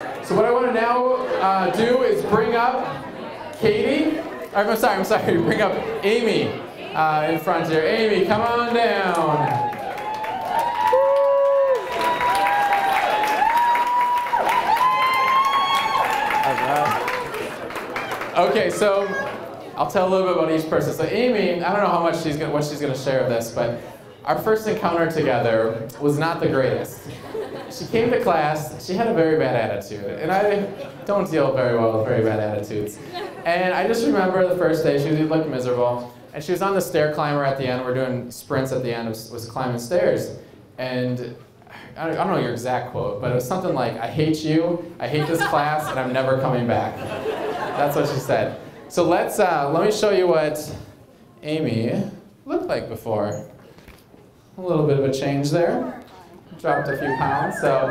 So what I want to now do is bring up Katie. I'm sorry, bring up Aimee in front here. Aimee, come on down. Okay, so I'll tell a little bit about each person. So Aimee, I don't know how much what she's gonna share of this, but our first encounter together was not the greatest. She came to class, she had a very bad attitude, and I don't deal very well with very bad attitudes. And I just remember the first day, she looked miserable, and she was on the stair climber at the end. We're doing sprints at the end, was climbing stairs. And I don't know your exact quote, but it was something like, "I hate you, I hate this class, and I'm never coming back." That's what she said. So let me show you what Aimee looked like before. A little bit of a change there. Dropped a few pounds. So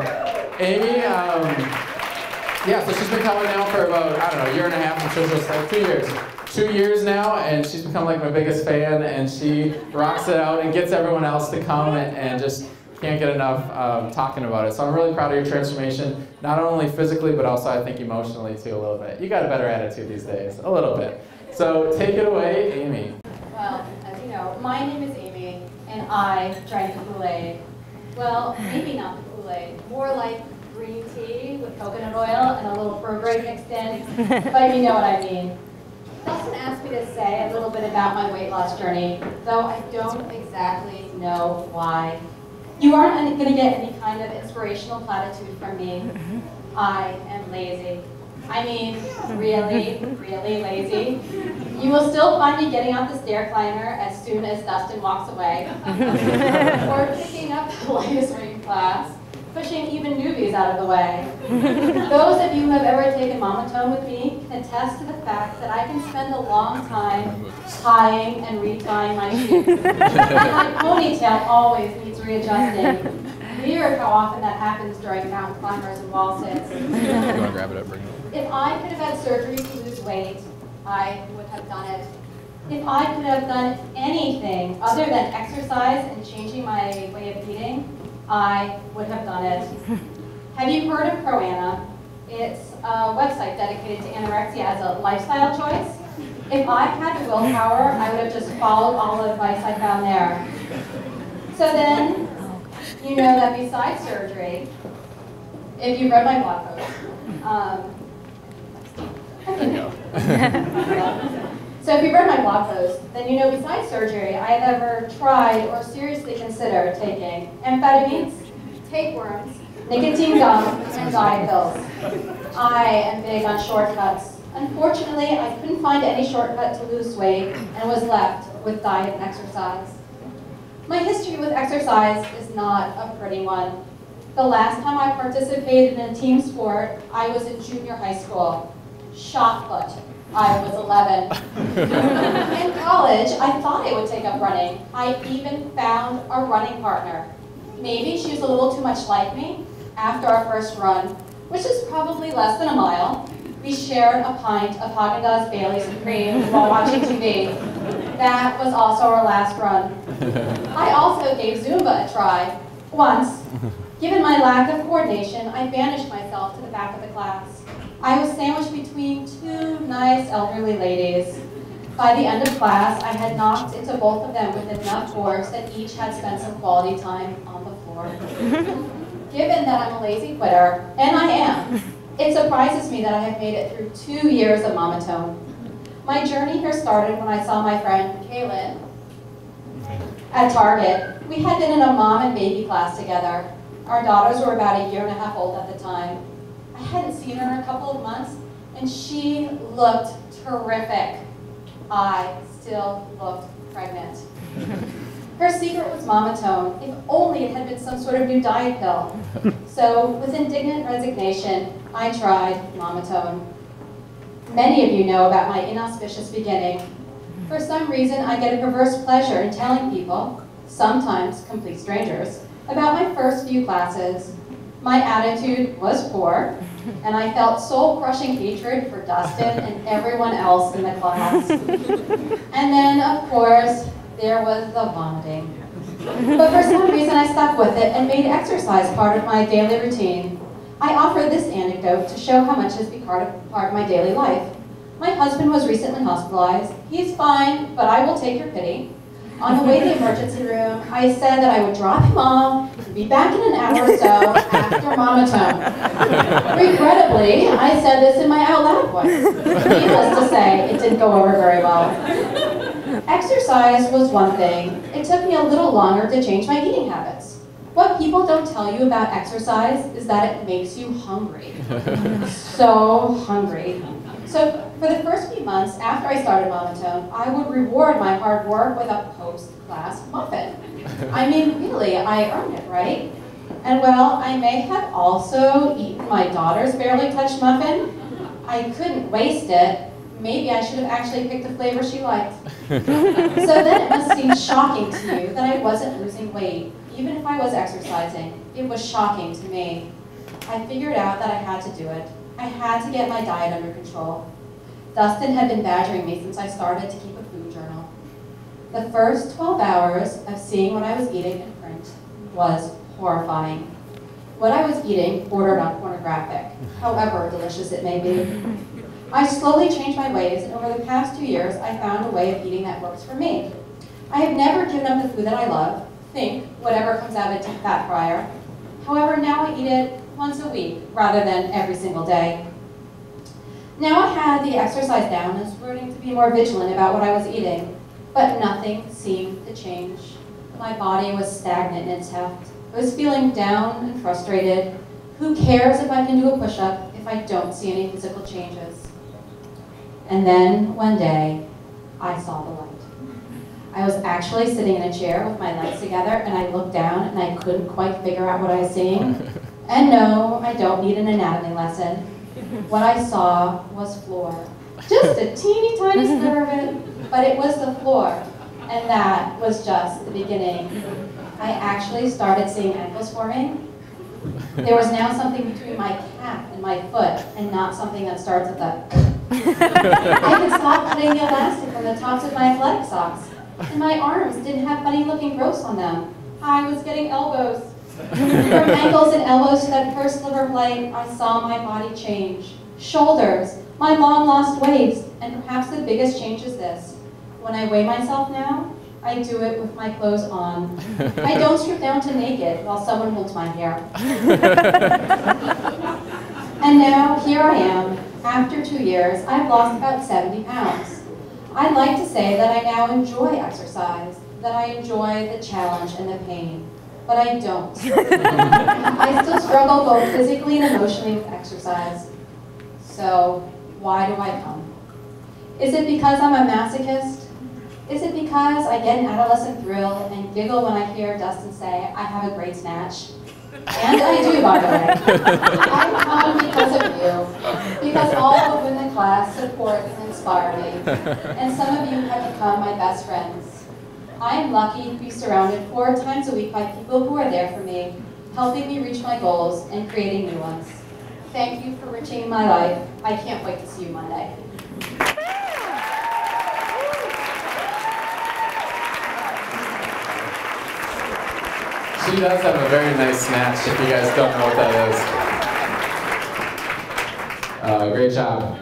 Aimee, yeah, so she's been coming now for about, I don't know, a year and a half. I'm sure she'll say 2 years. 2 years now, and she's become like my biggest fan, and she rocks it out and gets everyone else to come and just can't get enough talking about it. So I'm really proud of your transformation, not only physically, but also I think emotionally too a little bit. You got a better attitude these days, a little bit. So take it away, Aimee. Well, as you know, my name is Aimee, and I drank the Kool-Aid. Well, maybe not the Kool-Aid, more like green tea with coconut oil and a little Burberry mixed in, but you know what I mean. Dustin asked me to say a little bit about my weight loss journey, though I don't exactly know why. You aren't going to get any kind of inspirational platitude from me. I am lazy. I mean, really, really lazy. You will still find me getting off the stair climber as soon as Dustin walks away, or picking up the latest reading class, pushing even newbies out of the way. Those of you who have ever taken monotone with me can attest to the fact that I can spend a long time tying and retying my shoes. My ponytail always needs readjusting. Weird how often that happens during mountain climbers and wall sits. You want to grab it up, bring it up? If I could have had surgery to lose weight, I would have done it. If I could have done anything other than exercise and changing my way of eating, I would have done it. Have you heard of Proana? It's a website dedicated to anorexia as a lifestyle choice. If I had the willpower, I would have just followed all the advice I found there. So then, you know that besides surgery, if you've read my blog post, so if you've read my blog post, then you know besides surgery, I have ever tried or seriously considered taking amphetamines, tapeworms, nicotine gum, and diet pills. I am big on shortcuts. Unfortunately, I couldn't find any shortcut to lose weight and was left with diet and exercise. My history with exercise is not a pretty one. The last time I participated in a team sport, I was in junior high school. Shot put. I was 11. In college, I thought I would take up running. I even found a running partner. Maybe she was a little too much like me. After our first run, which is probably less than a mile, we shared a pint of Haagen-Dazs, Baileys, and cream while watching TV. That was also our last run. I also gave Zumba a try. Once, given my lack of coordination, I banished myself to the back of the class. I was sandwiched between two nice elderly ladies. By the end of class, I had knocked into both of them with enough force that each had spent some quality time on the floor. Given that I'm a lazy quitter, and I am, it surprises me that I have made it through 2 years of monotone. My journey here started when I saw my friend, Kaylin, at Target. We had been in a mom and baby class together. Our daughters were about 1.5 years old at the time. I hadn't seen her in a couple of months, and she looked terrific. I still looked pregnant. Her secret was monotone. If only it had been some sort of new diet pill. So, with indignant resignation, I tried monotone. Many of you know about my inauspicious beginning. For some reason, I get a perverse pleasure in telling people, sometimes complete strangers, about my first few classes. My attitude was poor, and I felt soul-crushing hatred for Dustin and everyone else in the class. And then, of course, there was the vomiting. But for some reason, I stuck with it and made exercise part of my daily routine. I offer this anecdote to show how much has become part of my daily life. My husband was recently hospitalized. He's fine, but I will take your pity. On the way to the emergency room, I said that I would drop him off and be back in an hour or so after Mama Tone. Regrettably, I said this in my out loud voice. Needless to say, it didn't go over very well. Exercise was one thing. It took me a little longer to change my eating habits. What people don't tell you about exercise is that it makes you hungry. So hungry. So for the first few months after I started Mama Tone, I would reward my hard work with a post-class muffin. I mean, really, I earned it, right? And well, I may have also eaten my daughter's barely touched muffin. I couldn't waste it. Maybe I should have actually picked a flavor she liked. So then it must seem shocking to you that I wasn't losing weight, even if I was exercising. It was shocking to me. I figured out that I had to do it. I had to get my diet under control. Dustin had been badgering me since I started to keep a food journal. The first 12 hours of seeing what I was eating in print was horrifying. What I was eating bordered on pornographic, however delicious it may be. I slowly changed my ways, and over the past 2 years, I found a way of eating that works for me. I have never given up the food that I love, think, whatever comes out of a deep fat fryer. However, now I eat it once a week rather than every single day. Now I had the exercise down and was learning to be more vigilant about what I was eating, but nothing seemed to change. My body was stagnant in its heft. I was feeling down and frustrated. Who cares if I can do a push-up if I don't see any physical changes? And then one day, I saw the light. I was actually sitting in a chair with my legs together, and I looked down and I couldn't quite figure out what I was seeing. And no, I don't need an anatomy lesson. What I saw was floor. Just a teeny tiny sliver of it, but it was the floor. And that was just the beginning. I actually started seeing ankles forming. There was now something between my calf and my foot, and not something that starts at the... I could stop putting the elastic from the tops of my athletic socks, and my arms didn't have funny looking growths on them. I was getting elbows. From ankles and elbows to that first sliver of light, I saw my body change. Shoulders, my long lost waist, and perhaps the biggest change is this. When I weigh myself now, I do it with my clothes on. I don't strip down to naked while someone holds my hair. And now, here I am. After 2 years, I've lost about 70 pounds. I'd like to say that I now enjoy exercise, that I enjoy the challenge and the pain, but I don't. I still struggle both physically and emotionally with exercise. So, why do I come? Is it because I'm a masochist? Is it because I get an adolescent thrill and giggle when I hear Dustin say, I have a great snatch? And I do, by the way. I come because of you, because all the women in the class support and inspire me, and some of you have become my best friends. I am lucky to be surrounded 4 times a week by people who are there for me, helping me reach my goals and creating new ones. Thank you for enriching my life. I can't wait to see you Monday. She does have a very nice snatch, if you guys don't know what that is. Great job.